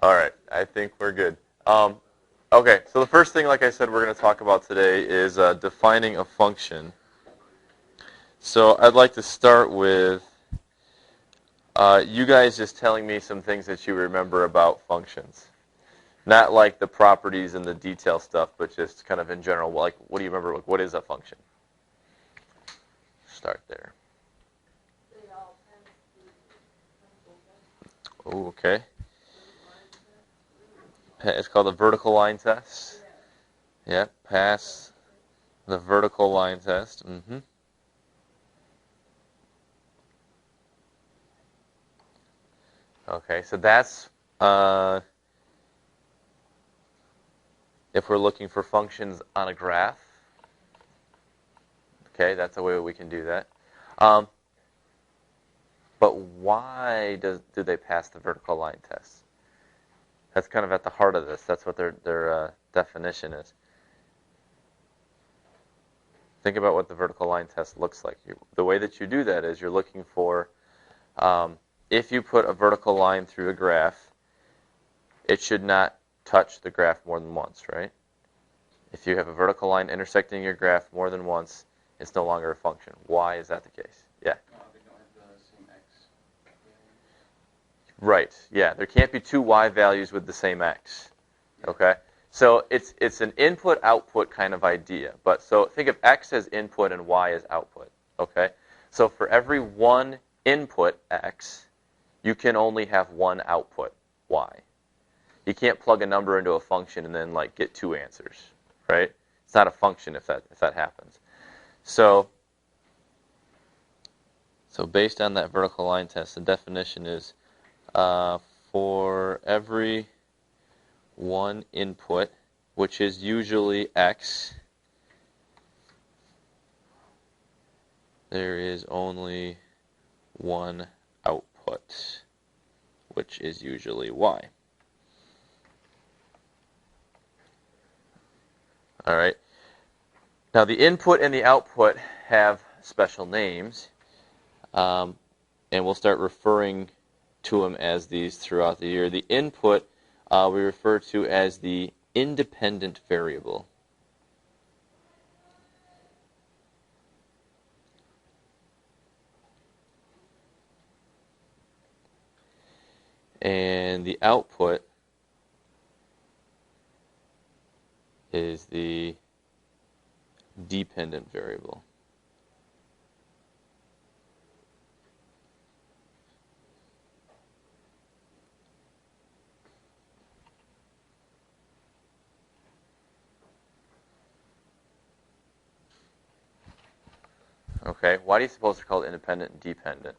All right, I think we're good. Okay, so the first thing, like I said, we're going to talk about today is defining a function. So I'd like to start with you guys just telling me some things that you remember about functions. Not like the properties and the detail stuff, but just kind of in general, like what do you remember, like, what is a function? Start there. Oh, okay. It's called the vertical line test. Yeah, pass the vertical line test. Okay, so that's if we're looking for functions on a graph. Okay, that's a way we can do that. But why do they pass the vertical line test? That's kind of at the heart of this. That's what their definition is. Think about what the vertical line test looks like. The way that you do that is you're looking for, if you put a vertical line through a graph, it should not touch the graph more than once, right? If you have a vertical line intersecting your graph more than once, it's no longer a function. Why is that the case? Yeah? They don't have the same x. Right, yeah. There can't be two y values with the same x. Okay? So it's an input-output kind of idea. But so think of x as input and y as output. Okay? So for every one input x, you can only have one output y. You can't plug a number into a function and then like get two answers, right? It's not a function if that happens. So based on that vertical line test, the definition is for every one input, which is usually x, there is only one output, which is usually y. All right. Now the input and the output have special names, and we'll start referring to them as these throughout the year. The input we refer to as the independent variable. And the output is the dependent variable. Okay, why do you suppose they're called independent and dependent?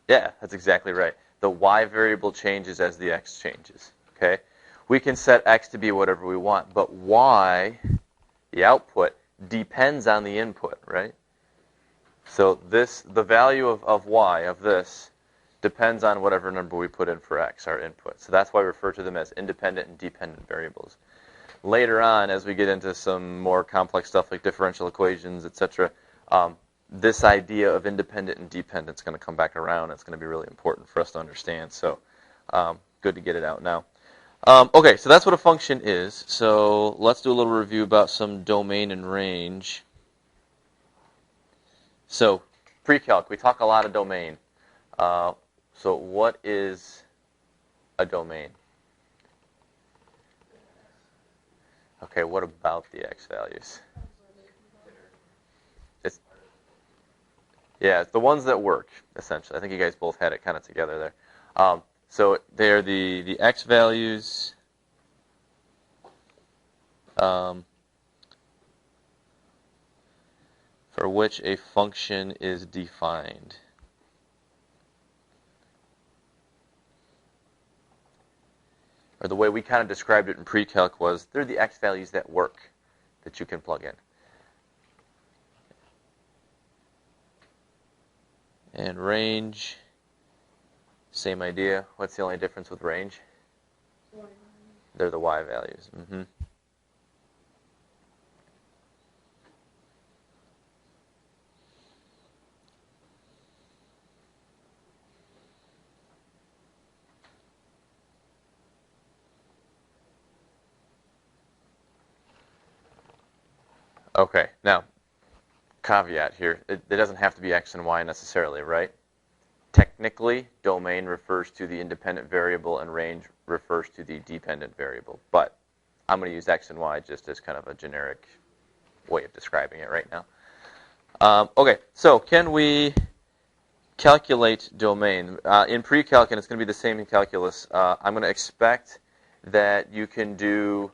Yeah, that's exactly right. The y variable changes as the x changes. Okay, we can set x to be whatever we want, but y, the output, depends on the input, right? So the value of y, of this, depends on whatever number we put in for x, our input. So that's why we refer to them as independent and dependent variables. Later on, as we get into some more complex stuff like differential equations, etc., this idea of independent and dependent is going to come back around. It's going to be really important for us to understand. So good to get it out now. Okay, so that's what a function is. So let's do a little review about some domain and range. So pre-calc, we talk a lot of domain. So what is a domain? Okay, what about the x values? It's the ones that work, essentially. I think you guys both had it kind of together there. So they're the x values for which a function is defined. Or the way we kind of described it in pre-calc was, they're the x values that work, that you can plug in. And range, same idea. What's the only difference with range? They're the y values. Okay, now, caveat here. It doesn't have to be x and y necessarily, right? Technically, domain refers to the independent variable and range refers to the dependent variable. But I'm going to use x and y just as kind of a generic way of describing it right now. Okay, so can we calculate domain? In pre-calc, and it's going to be the same in calculus, I'm going to expect that you can do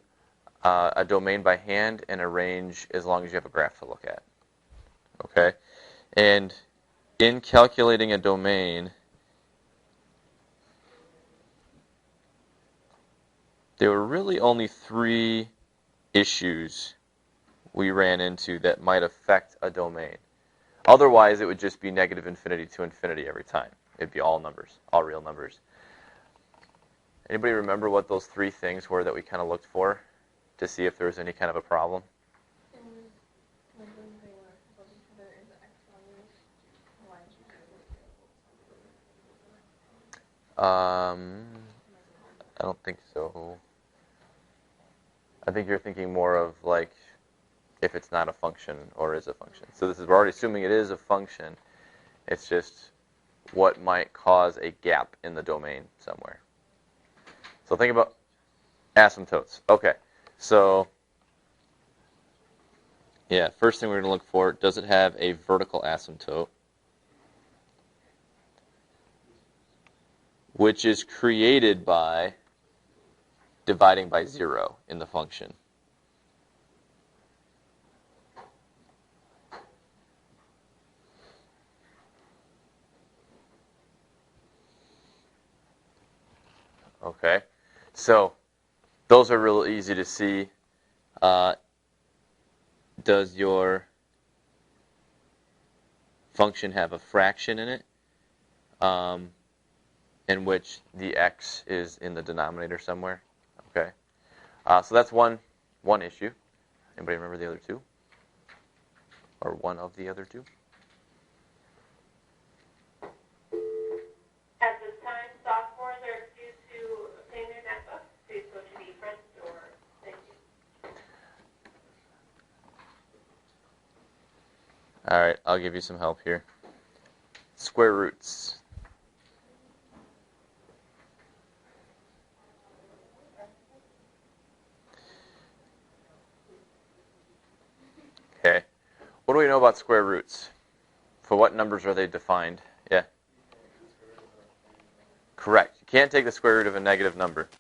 a domain by hand and a range as long as you have a graph to look at. Okay? And in calculating a domain, there were really only 3 issues we ran into that might affect a domain. Otherwise, it would just be negative infinity to infinity every time. It'd be all numbers, all real numbers. Anybody remember what those 3 things were that we kind of looked for to see if there was any kind of a problem? I don't think so. I think you're thinking more of like if it's not a function or is a function. So this is, we're already assuming it is a function. It's just what might cause a gap in the domain somewhere. So think about asymptotes. Okay, so yeah, first thing we're going to look for, does it have a vertical asymptote? Which is created by dividing by 0 in the function. Okay, so those are real easy to see. Does your function have a fraction in it, in which the x is in the denominator somewhere? Okay, so that's one issue. Anybody remember the other 2? Or one of the other 2? At this time, sophomores are due to obtain their netbook. Please go to the front door. Thank you. All right, I'll give you some help here. Square roots. Okay. What do we know about square roots? For what numbers are they defined? Yeah. Correct. You can't take the square root of a negative number.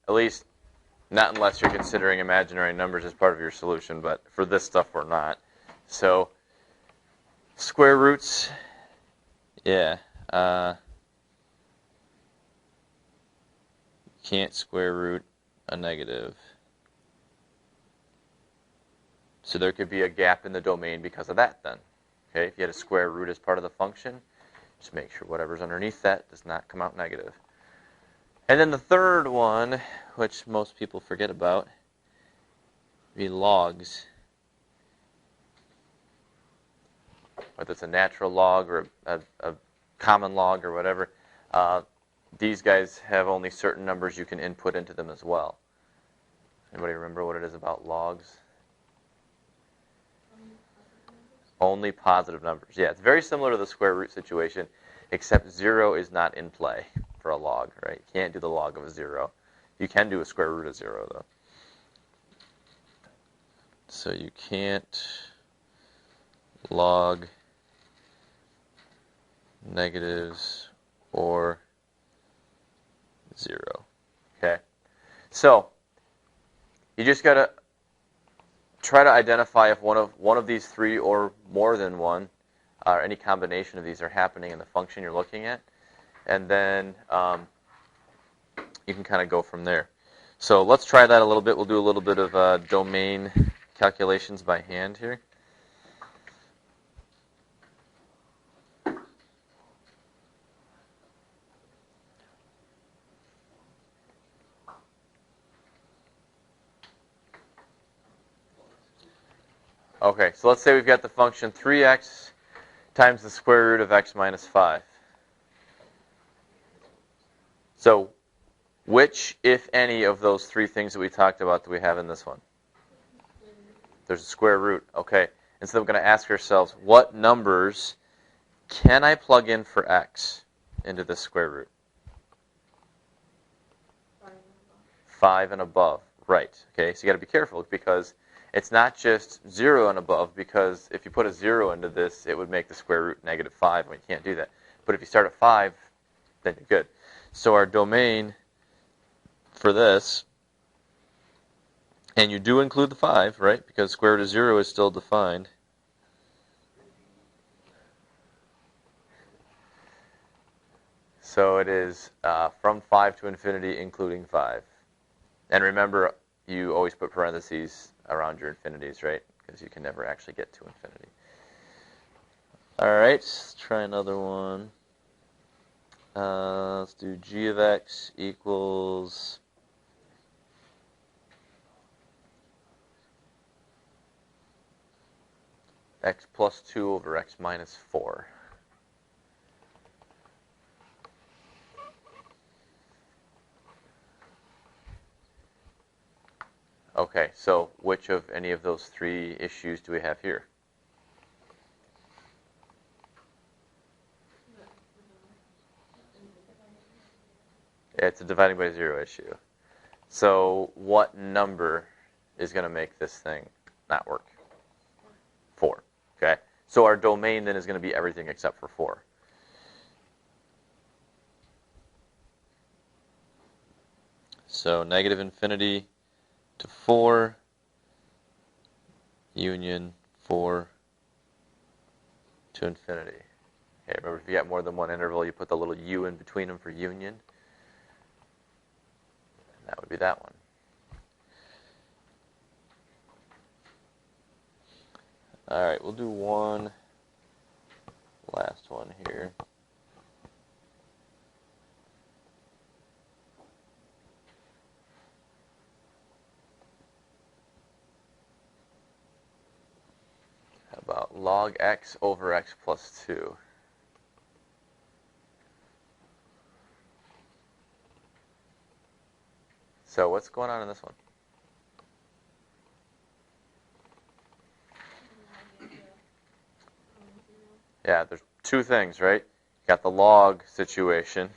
At least, not unless you're considering imaginary numbers as part of your solution, but for this stuff, we're not. So, square roots, yeah. Can't square root a negative. So there could be a gap in the domain because of that then. Okay, if you had a square root as part of the function, just make sure whatever's underneath that does not come out negative. And then the third one, which most people forget about, would be logs. Whether it's a natural log or a common log or whatever, these guys have only certain numbers you can input into them as well. Anybody remember what it is about logs? Only positive numbers. Yeah, it's very similar to the square root situation, except 0 is not in play for a log, right? You can't do the log of a 0. You can do a square root of 0, though. So you can't log negatives or 0. Okay? So, you just got to try to identify if one of these 3 or more than one, or any combination of these are happening in the function you're looking at, and then you can kind of go from there. So let's try that a little bit. We'll do a little bit of domain calculations by hand here. Okay, so let's say we've got the function 3x times the square root of x minus 5. So which, if any, of those 3 things that we talked about do we have in this one? There's a square root. Okay. And so we're going to ask ourselves, what numbers can I plug in for x into this square root? 5 and above. Right. Okay. So you got to be careful because it's not just 0 and above, because if you put a 0 into this, it would make the square root -5, and we can't do that. But if you start at 5, then you're good. So our domain for this, and you do include the 5, right? Because square root of 0 is still defined. So it is from 5 to infinity, including 5. And remember, you always put parentheses around your infinities, right? Because you can never actually get to infinity. All right, let's try another one. Let's do g of x equals x plus 2 over x minus 4. Okay, so which of any of those three issues do we have here? It's a dividing by 0 issue. So what number is going to make this thing not work? 4. Okay, so our domain then is going to be everything except for 4. So negative infinity to 4, union 4 to infinity. Okay, remember, if you got more than one interval, you put the little u in between them for union. And that would be that one. All right, we'll do one last one here. How about log x over x plus 2? So what's going on in this one? Yeah, there's two things, right? You got the log situation,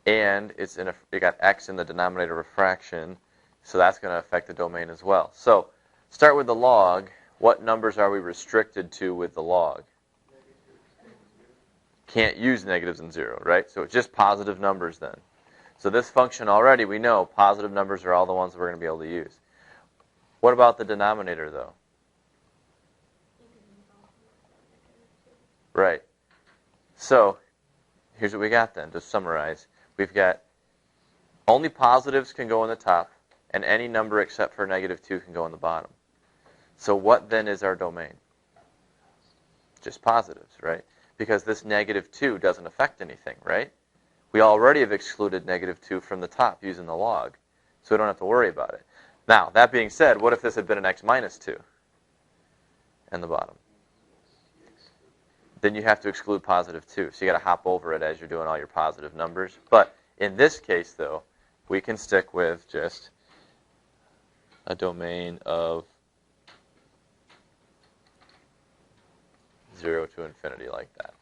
and you got x in the denominator of a fraction, so that's going to affect the domain as well. So start with the log. What numbers are we restricted to with the log? Can't use negatives and 0, right? So it's just positive numbers then. So this function already, we know positive numbers are all the ones that we're going to be able to use. What about the denominator, though? Right. So here's what we got then, to summarize. We've got only positives can go on the top, and any number except for -2 can go on the bottom. So what then is our domain? Just positives, right? Because this -2 doesn't affect anything, right? We already have excluded -2 from the top using the log, so we don't have to worry about it. Now, that being said, what if this had been an x minus 2 and the bottom? Then you have to exclude +2, so you got to hop over it as you're doing all your positive numbers. But in this case, though, we can stick with just a domain of 0 to infinity like that.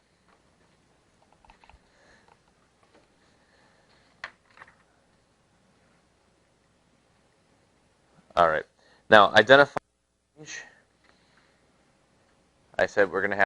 All right. Now, identify range. I said we're going to have